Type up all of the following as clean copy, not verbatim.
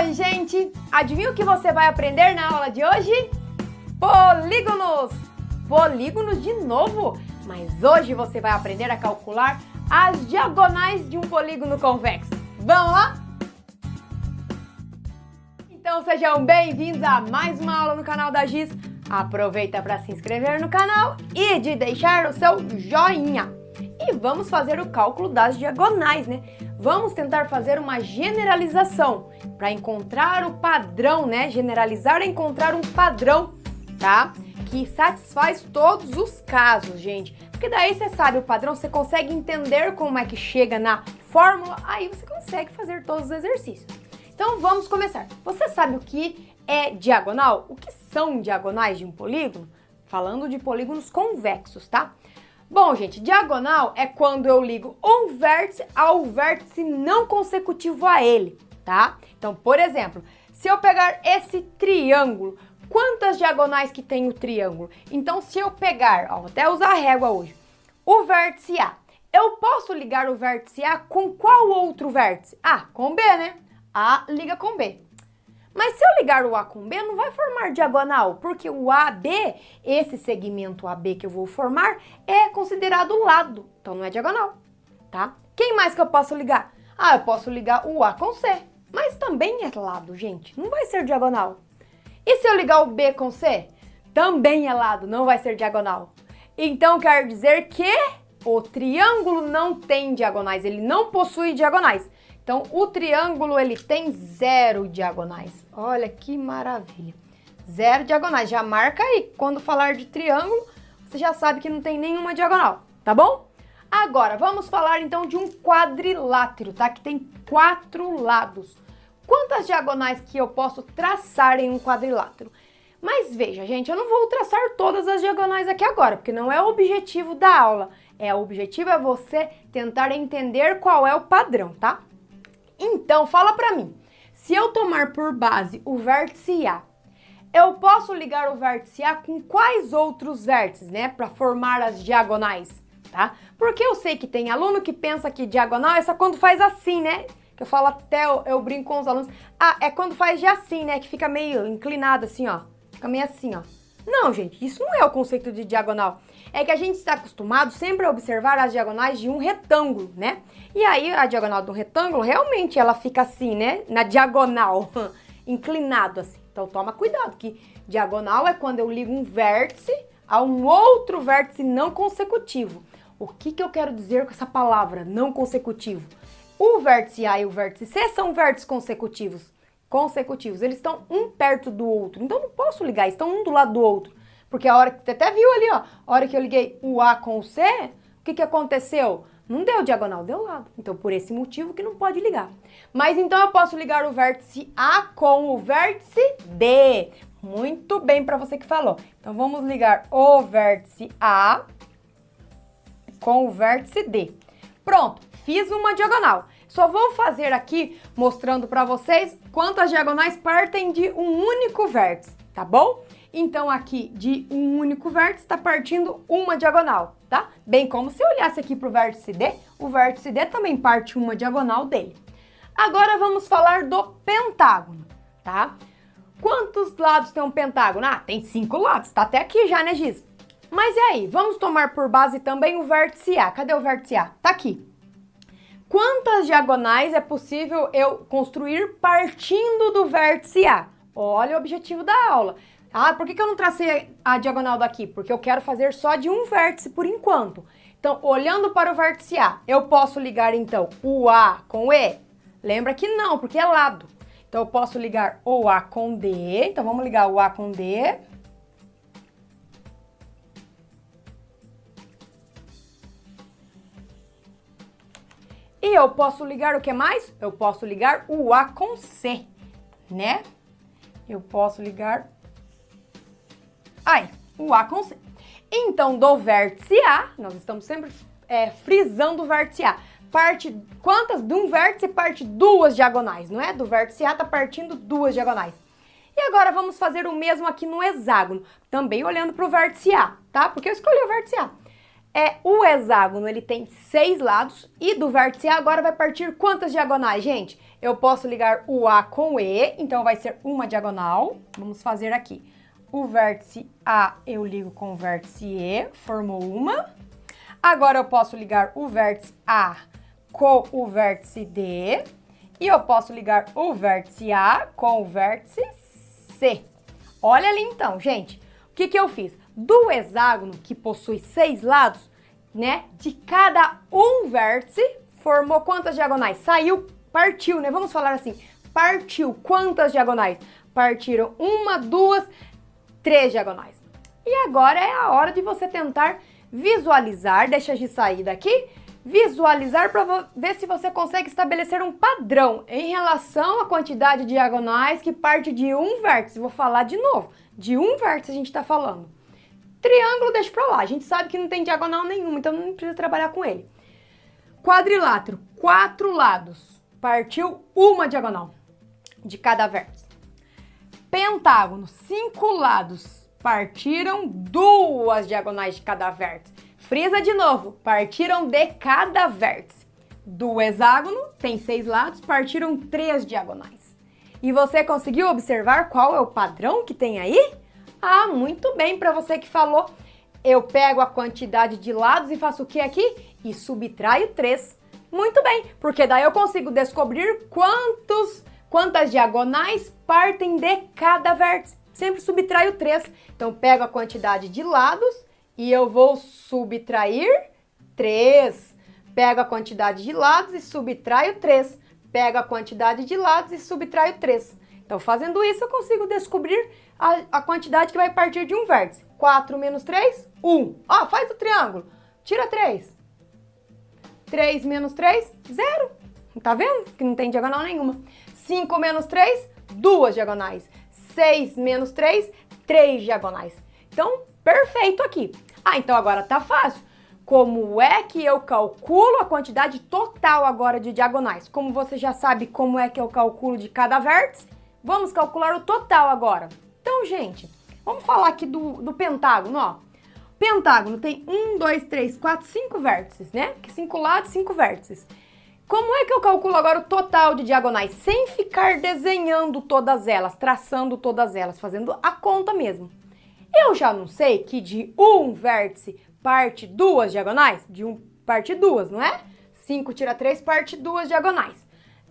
Oi, gente! Adivinha o que você vai aprender na aula de hoje? Polígonos! Polígonos de novo? Mas hoje você vai aprender a calcular as diagonais de um polígono convexo. Vamos lá? Então sejam bem-vindos a mais uma aula no canal da Giz. Aproveita para se inscrever no canal e de deixar o seu joinha. E vamos fazer o cálculo das diagonais, né? Vamos tentar fazer uma generalização para encontrar o padrão, né? Generalizar é encontrar um padrão, tá? Que satisfaz todos os casos, gente. Porque daí você sabe o padrão, você consegue entender como é que chega na fórmula, aí você consegue fazer todos os exercícios. Então vamos começar. Você sabe o que é diagonal? O que são diagonais de um polígono? Falando de polígonos convexos, tá? Bom, gente, diagonal é quando eu ligo um vértice ao vértice não consecutivo a ele, tá? Então, por exemplo, se eu pegar esse triângulo, quantas diagonais que tem o triângulo? Então, se eu pegar, ó, vou até usar a régua hoje, o vértice A, eu posso ligar o vértice A com qual outro vértice? Ah, com B, né? A liga com B. Mas se eu ligar o A com B, não vai formar diagonal, porque o AB, esse segmento AB que eu vou formar, é considerado lado, então não é diagonal, tá? Quem mais que eu posso ligar? Ah, eu posso ligar o A com C, mas também é lado, gente, não vai ser diagonal. E se eu ligar o B com C? Também é lado, não vai ser diagonal. Então quer dizer que o triângulo não tem diagonais, ele não possui diagonais. Então, o triângulo, ele tem 0 diagonais. Olha que maravilha. 0 diagonais. Já marca aí. Quando falar de triângulo, você já sabe que não tem nenhuma diagonal, tá bom? Agora, vamos falar então de um quadrilátero, tá? Que tem 4 lados. Quantas diagonais que eu posso traçar em um quadrilátero? Mas veja, gente, eu não vou traçar todas as diagonais aqui agora, porque não é o objetivo da aula. O objetivo é você tentar entender qual é o padrão, tá? Então, fala pra mim, se eu tomar por base o vértice A, eu posso ligar o vértice A com quais outros vértices, né, para formar as diagonais, tá? Porque eu sei que tem aluno que pensa que diagonal é só quando faz assim, né? Que eu falo até, eu brinco com os alunos, é quando faz de assim, né, que fica meio inclinado assim, ó, fica meio assim, ó. Não, gente, isso não é o conceito de diagonal. É que a gente está acostumado sempre a observar as diagonais de um retângulo, né? E aí, a diagonal do retângulo, realmente, ela fica assim, né? Na diagonal, inclinado assim. Então, toma cuidado, que diagonal é quando eu ligo um vértice a um outro vértice não consecutivo. O que eu quero dizer com essa palavra, não consecutivo? O vértice A e o vértice C são vértices consecutivos. Eles estão um perto do outro, então não posso ligar, estão um do lado do outro, porque a hora que você até viu ali, ó, a hora que eu liguei o A com o C, o que aconteceu? Não deu diagonal, deu lado, então por esse motivo que não pode ligar. Mas então eu posso ligar o vértice A com o vértice D, muito bem para você que falou. Então vamos ligar o vértice A com o vértice D. Pronto, fiz uma diagonal. Só vou fazer aqui mostrando para vocês quantas diagonais partem de um único vértice, tá bom? Então aqui de um único vértice está partindo uma diagonal, tá? Bem como se eu olhasse aqui para o vértice D, o vértice D também parte uma diagonal dele. Agora vamos falar do pentágono, tá? Quantos lados tem um pentágono? Ah, tem 5 lados, tá até aqui já, né, Giz? Mas e aí, vamos tomar por base também o vértice A. Cadê o vértice A? Tá aqui. Quantas diagonais é possível eu construir partindo do vértice A? Olha o objetivo da aula. Ah, por que eu não tracei a diagonal daqui? Porque eu quero fazer só de um vértice por enquanto. Então, olhando para o vértice A, eu posso ligar então o A com o E? Lembra que não, porque é lado. Então, eu posso ligar o A com D. Então, vamos ligar o A com D. E eu posso ligar o que mais? Eu posso ligar o A com C, né? Eu posso ligar... o A com C. Então, do vértice A, nós estamos sempre frisando o vértice A. Quantas? De um vértice parte 2 diagonais, não é? Do vértice A tá partindo 2 diagonais. E agora vamos fazer o mesmo aqui no hexágono, também olhando para o vértice A, tá? Porque eu escolhi o vértice A. O hexágono, ele tem 6 lados e do vértice A agora vai partir quantas diagonais, gente? Eu posso ligar o A com o E, então vai ser uma diagonal. Vamos fazer aqui. O vértice A eu ligo com o vértice E, formou uma. Agora eu posso ligar o vértice A com o vértice D. E eu posso ligar o vértice A com o vértice C. Olha ali então, gente. O que eu fiz? Do hexágono, que possui 6 lados, né? De cada um vértice, formou quantas diagonais? Saiu, partiu, né? Vamos falar assim, partiu. Quantas diagonais? Partiram 1, 2, 3 diagonais. E agora é a hora de você tentar visualizar, deixa de sair daqui, visualizar para ver se você consegue estabelecer um padrão em relação à quantidade de diagonais que parte de um vértice. Vou falar de novo, de um vértice a gente está falando. Triângulo deixa pra lá, a gente sabe que não tem diagonal nenhuma, então não precisa trabalhar com ele. Quadrilátero, 4 lados, partiu uma diagonal de cada vértice. Pentágono, 5 lados, partiram 2 diagonais de cada vértice. Frisa de novo, partiram de cada vértice. Do hexágono, tem 6 lados, partiram 3 diagonais. E você conseguiu observar qual é o padrão que tem aí? Ah, muito bem, para você que falou, eu pego a quantidade de lados e faço o que aqui? E subtraio 3. Muito bem, porque daí eu consigo descobrir quantas diagonais partem de cada vértice. Sempre subtraio 3. Então, pego a quantidade de lados e eu vou subtrair 3. Pego a quantidade de lados e subtraio 3. Pego a quantidade de lados e subtraio 3. Então, fazendo isso, eu consigo descobrir a quantidade que vai partir de um vértice. 4 menos 3, 1. Ó, faz o triângulo. Tira 3. 3 menos 3, 0. Tá vendo? Que não tem diagonal nenhuma. 5 menos 3, 2 diagonais. 6 menos 3, 3 diagonais. Então, perfeito aqui. Ah, então agora tá fácil. Como é que eu calculo a quantidade total agora de diagonais? Como você já sabe como é que eu calculo de cada vértice, vamos calcular o total agora. Então, gente, vamos falar aqui do pentágono, ó. Pentágono tem 1, 2, 3, 4, 5 vértices, né? Que 5 lados, 5 vértices. Como é que eu calculo agora o total de diagonais? Sem ficar desenhando todas elas, traçando todas elas, fazendo a conta mesmo. Eu já não sei que de um vértice parte 2 diagonais? De um parte 2, não é? 5 tira 3 parte 2 diagonais.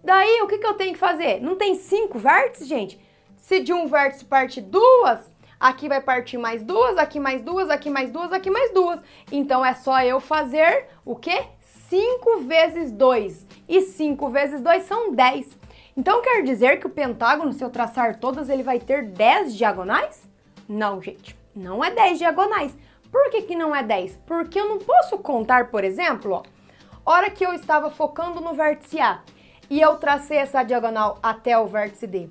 Daí, o que eu tenho que fazer? Não tem 5 vértices, gente? Se de um vértice parte 2, aqui vai partir mais 2, aqui mais 2, aqui mais 2, aqui mais 2. Então, é só eu fazer o quê? 5 vezes 2. E 5 vezes 2 são 10. Então, quer dizer que o pentágono, se eu traçar todas, ele vai ter 10 diagonais? Não, gente. Não é 10 diagonais. Por que não é 10? Porque eu não posso contar, por exemplo, ó, hora que eu estava focando no vértice A e eu tracei essa diagonal até o vértice D.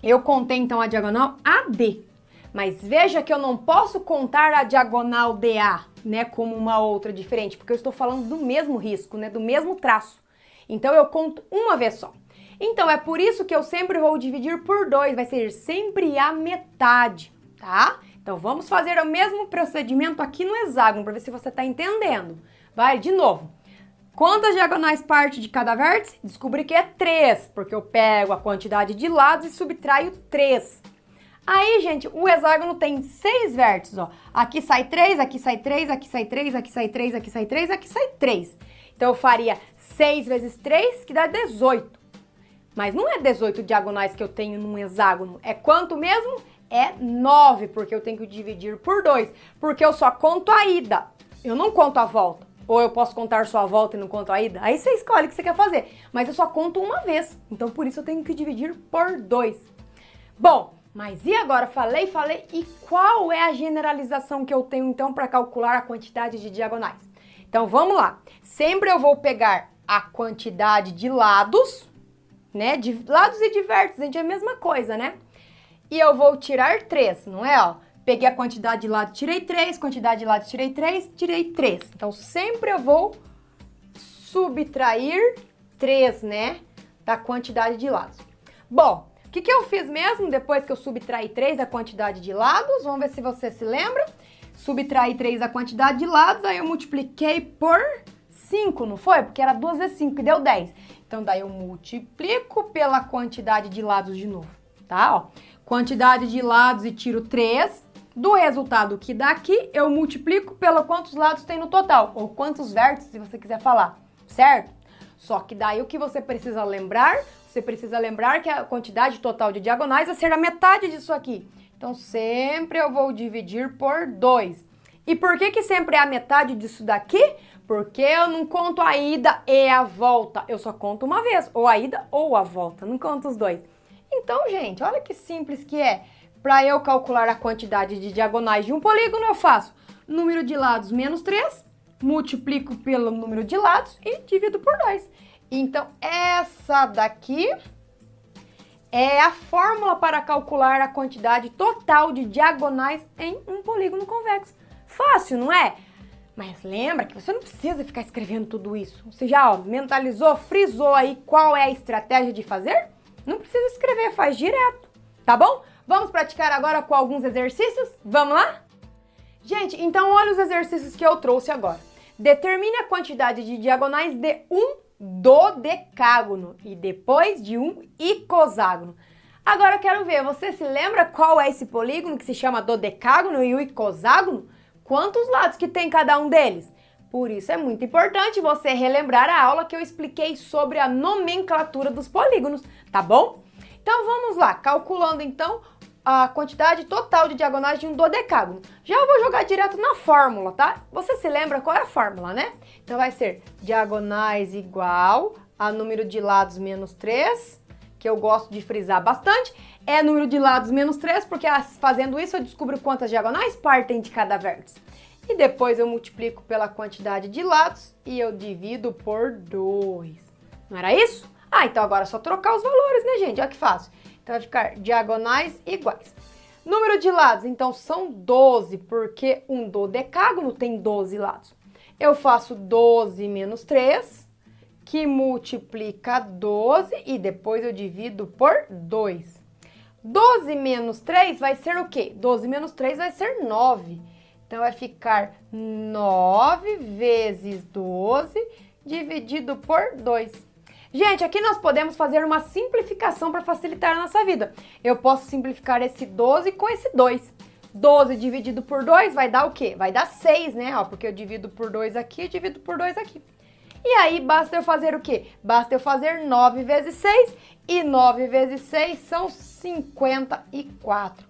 Eu contei, então, a diagonal AD. Mas veja que eu não posso contar a diagonal DA, né, como uma outra diferente, porque eu estou falando do mesmo risco, né, do mesmo traço. Então, eu conto uma vez só. Então, é por isso que eu sempre vou dividir por 2, vai ser sempre a metade, tá? Então, vamos fazer o mesmo procedimento aqui no hexágono, para ver se você está entendendo. Vai, de novo. Quantas diagonais parte de cada vértice? Descobri que é 3, porque eu pego a quantidade de lados e subtraio 3. Aí, gente, o hexágono tem 6 vértices, ó. Aqui sai 3, aqui sai 3, aqui sai 3, aqui sai 3, aqui sai 3, aqui sai 3. Então, eu faria 6 vezes 3, que dá 18. Mas não é 18 diagonais que eu tenho num hexágono. É quanto mesmo? É 9, porque eu tenho que dividir por 2. Porque eu só conto a ida, eu não conto a volta. Ou eu posso contar só a volta e não conto a ida? Aí você escolhe o que você quer fazer. Mas eu só conto uma vez. Então, por isso eu tenho que dividir por 2. Bom, mas e agora? Falei. E qual é a generalização que eu tenho, então, para calcular a quantidade de diagonais? Então, vamos lá. Sempre eu vou pegar a quantidade de lados, né? De lados e de vértices, gente, é a mesma coisa, né? E eu vou tirar 3, não é, ó? Peguei a quantidade de lado, tirei 3, quantidade de lado, tirei 3, tirei 3. Então, sempre eu vou subtrair 3, né, da quantidade de lados. Bom, o que eu fiz mesmo depois que eu subtraí 3 da quantidade de lados? Vamos ver se você se lembra. Subtraí 3 da quantidade de lados, aí eu multipliquei por 5, não foi? Porque era 2 vezes 5, que deu 10. Então, daí eu multiplico pela quantidade de lados de novo, tá? Ó, quantidade de lados e tiro 3. Do resultado que dá aqui, eu multiplico pelo quantos lados tem no total, ou quantos vértices, se você quiser falar, certo? Só que daí o que você precisa lembrar? Você precisa lembrar que a quantidade total de diagonais vai ser a metade disso aqui. Então, sempre eu vou dividir por 2. E por que sempre é a metade disso daqui? Porque eu não conto a ida e a volta. Eu só conto uma vez, ou a ida ou a volta. Não conto os dois. Então, gente, olha que simples que é. Para eu calcular a quantidade de diagonais de um polígono, eu faço número de lados menos 3, multiplico pelo número de lados e divido por 2. Então, essa daqui é a fórmula para calcular a quantidade total de diagonais em um polígono convexo. Fácil, não é? Mas lembra que você não precisa ficar escrevendo tudo isso. Você já mentalizou, frisou aí qual é a estratégia de fazer? Não precisa escrever, faz direto, tá bom? Vamos praticar agora com alguns exercícios? Vamos lá? Gente, então olha os exercícios que eu trouxe agora. Determine a quantidade de diagonais de um dodecágono e depois de um icoságono. Agora eu quero ver, você se lembra qual é esse polígono que se chama dodecágono e o icoságono? Quantos lados que tem cada um deles? Por isso é muito importante você relembrar a aula que eu expliquei sobre a nomenclatura dos polígonos, tá bom? Então vamos lá, calculando então a quantidade total de diagonais de um dodecágono. Já vou jogar direto na fórmula, tá? Você se lembra qual é a fórmula, né? Então vai ser diagonais igual a número de lados menos 3, que eu gosto de frisar bastante. É número de lados menos 3, porque fazendo isso eu descubro quantas diagonais partem de cada vértice. E depois eu multiplico pela quantidade de lados e eu divido por 2. Não era isso? Ah, então agora é só trocar os valores, né, gente? Olha que fácil. Então vai ficar diagonais iguais. Número de lados, então são 12, porque um dodecágono tem 12 lados. Eu faço 12 menos 3, que multiplica 12 e depois eu divido por 2. 12 menos 3 vai ser o quê? 12 menos 3 vai ser 9. Então vai ficar 9 vezes 12 dividido por 2. Gente, aqui nós podemos fazer uma simplificação para facilitar a nossa vida. Eu posso simplificar esse 12 com esse 2. 12 dividido por 2 vai dar o quê? Vai dar 6, né? Ó, porque eu divido por 2 aqui e divido por 2 aqui. E aí, basta eu fazer o quê? Basta eu fazer 9 vezes 6, e 9 vezes 6 são 54.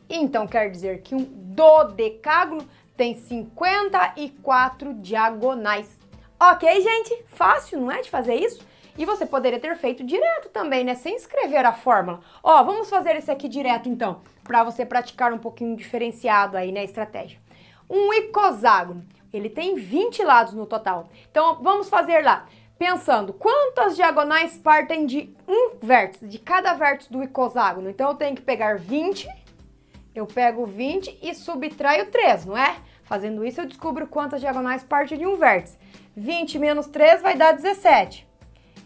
Então, quer dizer que um dodecágono tem 54 diagonais. Ok, gente? Fácil, não é, de fazer isso? E você poderia ter feito direto também, né? Sem escrever a fórmula. Ó, vamos fazer esse aqui direto, então, para você praticar um pouquinho diferenciado aí, né, a estratégia. Um icoságono, ele tem 20 lados no total. Então, vamos fazer lá, pensando, quantas diagonais partem de um vértice, de cada vértice do icoságono? Então, eu tenho que pegar 20, eu pego 20 e subtraio 3, não é? Fazendo isso, eu descubro quantas diagonais partem de um vértice. 20 menos 3 vai dar 17.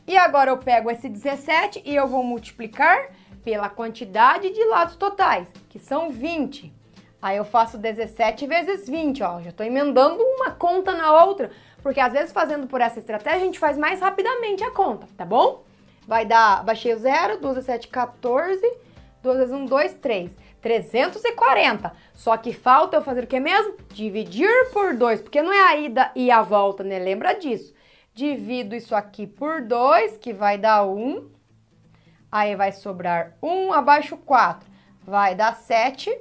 E agora eu pego esse 17 e eu vou multiplicar pela quantidade de lados totais, que são 20. Aí eu faço 17 vezes 20, ó, já estou emendando uma conta na outra, porque às vezes fazendo por essa estratégia a gente faz mais rapidamente a conta, tá bom? Vai dar, baixei o 0, 2 vezes 7, 14, 2 vezes 1, 2, 3, 340. Só que falta eu fazer o que mesmo? Dividir por 2, porque não é a ida e a volta, né? Lembra disso. Divido isso aqui por 2, que vai dar 1. Aí vai sobrar 1 abaixo 4. Vai dar 7.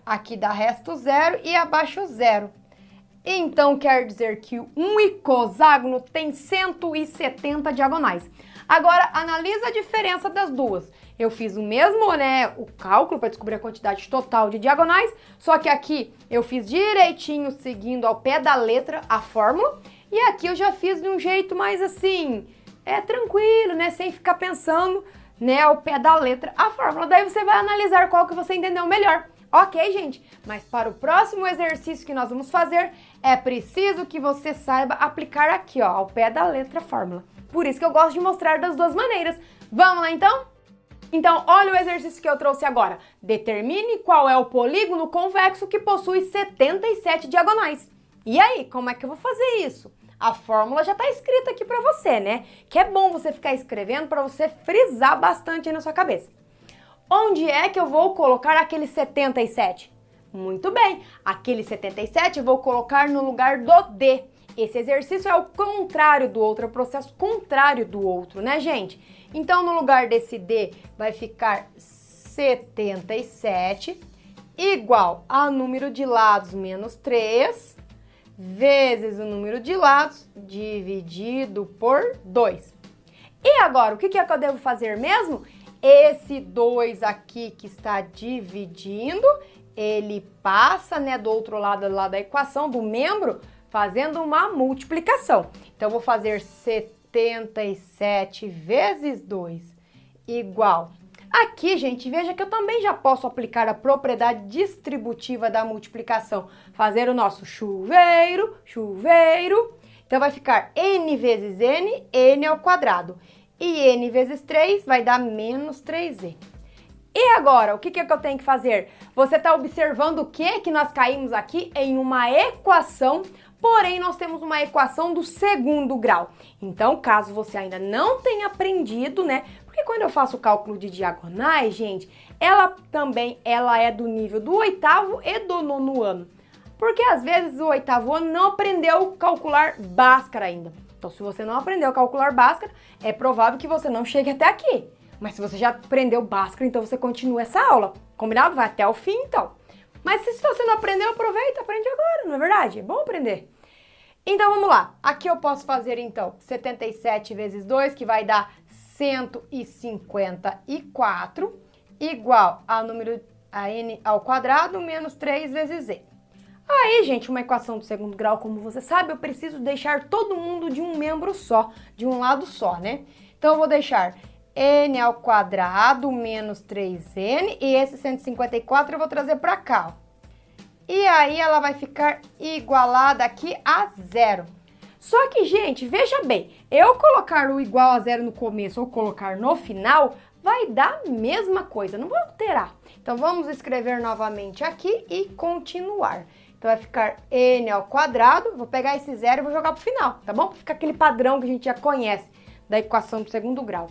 Aqui dá resto 0 e abaixo 0. Então, quer dizer que um icoságono tem 170 diagonais. Agora, analisa a diferença das duas. Eu fiz o mesmo, né, o cálculo para descobrir a quantidade total de diagonais, só que aqui eu fiz direitinho, seguindo ao pé da letra a fórmula. E aqui eu já fiz de um jeito mais assim, tranquilo, né? Sem ficar pensando, né, ao pé da letra a fórmula. Daí você vai analisar qual que você entendeu melhor. Ok, gente? Mas para o próximo exercício que nós vamos fazer, é preciso que você saiba aplicar aqui, ó, ao pé da letra a fórmula. Por isso que eu gosto de mostrar das duas maneiras. Vamos lá, então? Então, olha o exercício que eu trouxe agora. Determine qual é o polígono convexo que possui 77 diagonais. E aí, como é que eu vou fazer isso? A fórmula já está escrita aqui para você, né? Que é bom você ficar escrevendo para você frisar bastante aí na sua cabeça. Onde é que eu vou colocar aquele 77? Muito bem, aquele 77 eu vou colocar no lugar do D. Esse exercício é o contrário do outro, é o processo contrário do outro, né, gente? Então, no lugar desse D vai ficar 77 igual ao número de lados menos 3 vezes o número de lados dividido por 2. E agora, o que é que eu devo fazer mesmo? Esse 2 aqui que está dividindo, ele passa, né, do outro lado lá da equação, do membro, fazendo uma multiplicação. Então, eu vou fazer 77 vezes 2 igual. Aqui, gente, veja que eu também já posso aplicar a propriedade distributiva da multiplicação. Fazer o nosso chuveiro. Então, vai ficar n vezes n, n ao quadrado. E n vezes 3 vai dar menos 3n. E agora, o que eu tenho que fazer? Você está observando o que nós caímos aqui em uma equação, porém nós temos uma equação do segundo grau. Então, caso você ainda não tenha aprendido, né? Porque quando eu faço o cálculo de diagonais, gente, ela é do nível do 8º e do 9º ano. Porque às vezes o 8º ano não aprendeu a calcular Bhaskara ainda. Então, se você não aprendeu a calcular Bhaskara, é provável que você não chegue até aqui. Mas se você já aprendeu Bhaskara, então você continua essa aula. Combinado? Vai até o fim, então. Mas se você não aprendeu, aproveita, aprende agora, não é verdade? É bom aprender. Então, vamos lá. Aqui eu posso fazer, então, 77 vezes 2, que vai dar 154, igual a n ao quadrado menos 3 vezes n. Aí, gente, uma equação do segundo grau, como você sabe, eu preciso deixar todo mundo de um membro só, de um lado só, né? Então, eu vou deixar n ao quadrado menos 3n e esse 154 eu vou trazer para cá, ó. E aí, ela vai ficar igualada aqui a zero. Só que, gente, veja bem, eu colocar o igual a zero no começo ou colocar no final, vai dar a mesma coisa, não vai alterar. Então, vamos escrever novamente aqui e continuar. Então, vai ficar n ao quadrado, vou pegar esse zero e vou jogar pro final, tá bom? Para ficar aquele padrão que a gente já conhece da equação do segundo grau.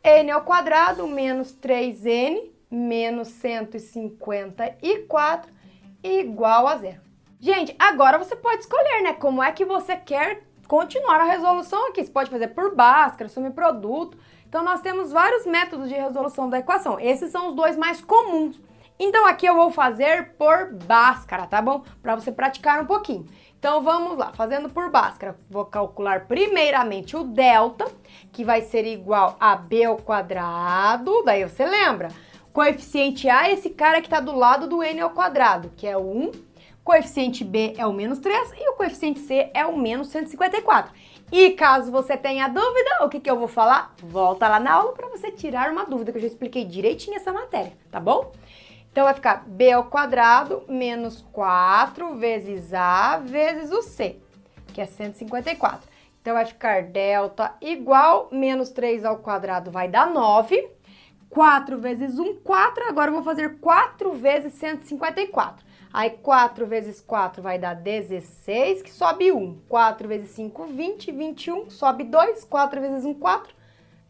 N ao quadrado menos 3n menos 154 igual a zero. Gente, agora você pode escolher, né? Como é que você quer continuar a resolução aqui. Você pode fazer por Bhaskara, subproduto. Então, nós temos vários métodos de resolução da equação. Esses são os dois mais comuns. Então, aqui eu vou fazer por Bhaskara, tá bom? Para você praticar um pouquinho. Então, vamos lá. Fazendo por Bhaskara, vou calcular primeiramente o delta, que vai ser igual a b ao quadrado. Daí, você lembra? Coeficiente A é esse cara que está do lado do n ao quadrado, que é o 1. Coeficiente B é o menos 3 e o coeficiente C é o menos 154. E caso você tenha dúvida, o que eu vou falar? Volta lá na aula para você tirar uma dúvida, que eu já expliquei direitinho essa matéria, tá bom? Então, vai ficar b ao quadrado menos 4 vezes a vezes o c, que é 154. Então, vai ficar delta igual menos 3 ao quadrado vai dar 9. 4 vezes 1, 4. Agora, eu vou fazer 4 vezes 154. Aí, 4 vezes 4 vai dar 16, que sobe 1. 4 vezes 5, 20. 21, sobe 2. 4 vezes 1, 4,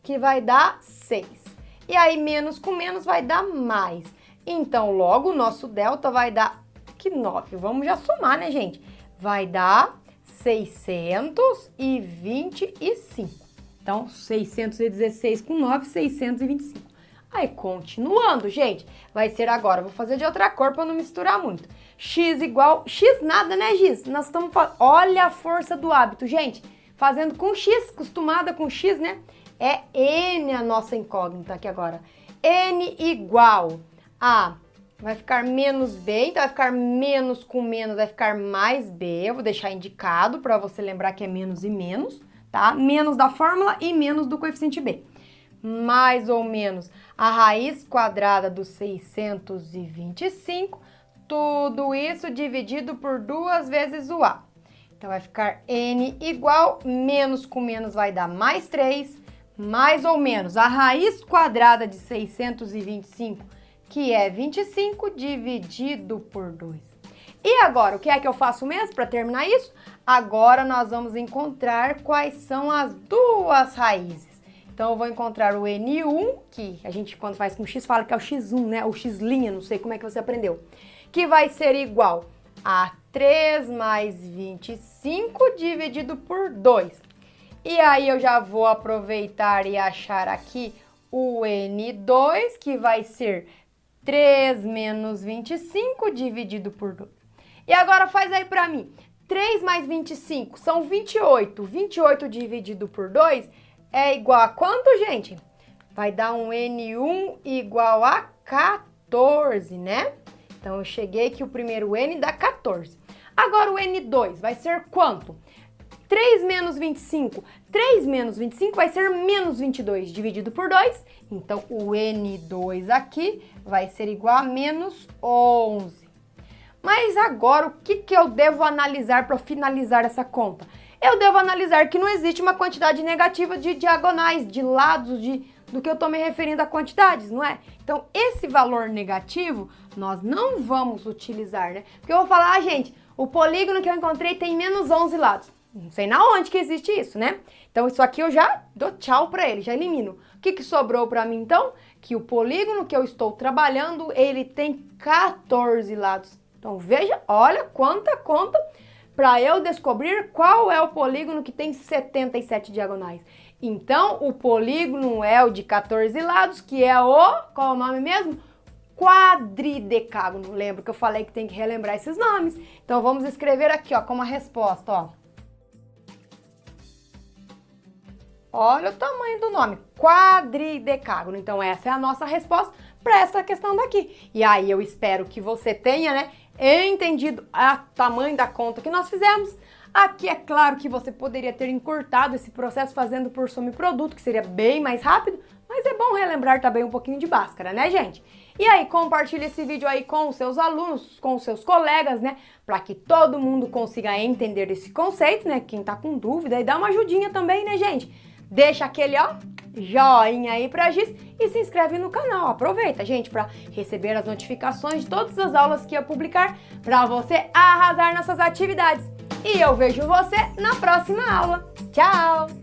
que vai dar 6. E aí, menos com menos vai dar mais. Então, logo, o nosso delta vai dar que 9. Vamos já somar, né, gente? Vai dar 625. Então, 616 com 9, 625. Aí, continuando, gente, vai ser agora, vou fazer de outra cor para não misturar muito. X igual, X nada, né, Giz? Nós estamos fazendo, olha a força do hábito, gente. Fazendo com X, acostumada com X, né? É N a nossa incógnita aqui agora. N igual a, vai ficar menos B, então vai ficar menos com menos, vai ficar mais B. Eu vou deixar indicado para você lembrar que é menos e menos, tá? Menos da fórmula e menos do coeficiente B. Mais ou menos a raiz quadrada dos 625, tudo isso dividido por 2 vezes o A. Então, vai ficar N igual, menos com menos vai dar mais 3, mais ou menos a raiz quadrada de 625, que é 25, dividido por 2. E agora, o que é que eu faço mesmo para terminar isso? Agora nós vamos encontrar quais são as duas raízes. Então eu vou encontrar o N1, que a gente quando faz com X fala que é o X1, né? Ou X', não sei como é que você aprendeu. Que vai ser igual a 3 mais 25 dividido por 2. E aí eu já vou aproveitar e achar aqui o N2, que vai ser 3 menos 25 dividido por 2. E agora faz aí pra mim. 3 mais 25 são 28. 28 dividido por 2 é igual a quanto, gente? Vai dar um N1 igual a 14, né? Então, eu cheguei que o primeiro N dá 14. Agora, o N2 vai ser quanto? 3 menos 25. 3 menos 25 vai ser menos 22 dividido por 2. Então, o N2 aqui vai ser igual a menos 11. Mas agora, o que eu devo analisar para finalizar essa conta? Eu devo analisar que não existe uma quantidade negativa de diagonais, de lados, do que eu estou me referindo a quantidades, não é? Então, esse valor negativo, nós não vamos utilizar, né? Porque eu vou falar, gente, o polígono que eu encontrei tem menos 11 lados. Não sei na onde que existe isso, né? Então, isso aqui eu já dou tchau para ele, já elimino. O que sobrou para mim, então? Que o polígono que eu estou trabalhando, ele tem 14 lados. Então, veja, olha quanta conta para eu descobrir qual é o polígono que tem 77 diagonais. Então, o polígono é o de 14 lados, que é qual é o nome mesmo? Quadridecágono. Lembra que eu falei que tem que relembrar esses nomes? Então, vamos escrever aqui, ó, como a resposta, ó. Olha o tamanho do nome, quadridecágono. Então, essa é a nossa resposta para essa questão daqui. E aí, eu espero que você tenha, né, entendido o tamanho da conta que nós fizemos. Aqui é claro que você poderia ter encurtado esse processo fazendo por soma e produto, que seria bem mais rápido, mas é bom relembrar também um pouquinho de Bhaskara, né, gente? E aí, compartilhe esse vídeo aí com os seus alunos, com os seus colegas, né, para que todo mundo consiga entender esse conceito, né, quem tá com dúvida, e dá uma ajudinha também, né, gente? Deixa aquele, ó, joinha aí pra Giz e se inscreve no canal. Aproveita, gente, para receber as notificações de todas as aulas que eu publicar para você arrasar nessas atividades. E eu vejo você na próxima aula. Tchau!